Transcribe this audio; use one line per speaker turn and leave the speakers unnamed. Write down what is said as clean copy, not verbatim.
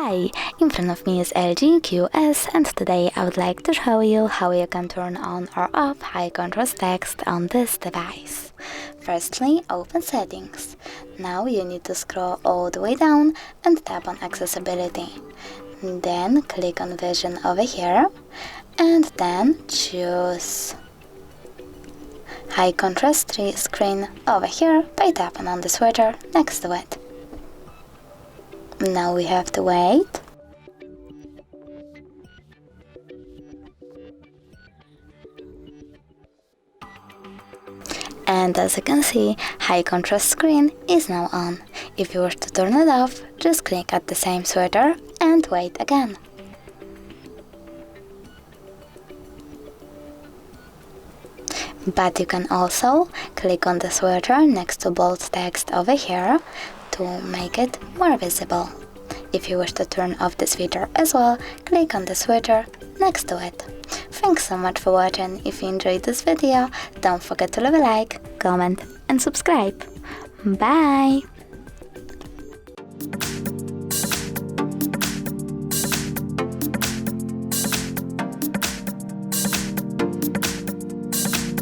Hi, in front of me is LG QS, and today I would like to show you how you can turn on or off high contrast text on this device. Firstly, open Settings. Now you need to scroll all the way down and tap on Accessibility. Then click on Vision over here, and then choose High Contrast Screen over here by tapping on the switcher next to it. Now we have to wait. And as you can see, high contrast screen is now on. If you wish to turn it off, just click at the same switcher and wait again. But you can also click on the switcher next to bold text over here to make it more visible. If you wish to turn off this feature as well, click on the switcher next to it. Thanks so much for watching. If you enjoyed this video, don't forget to leave a like, comment and subscribe. Bye!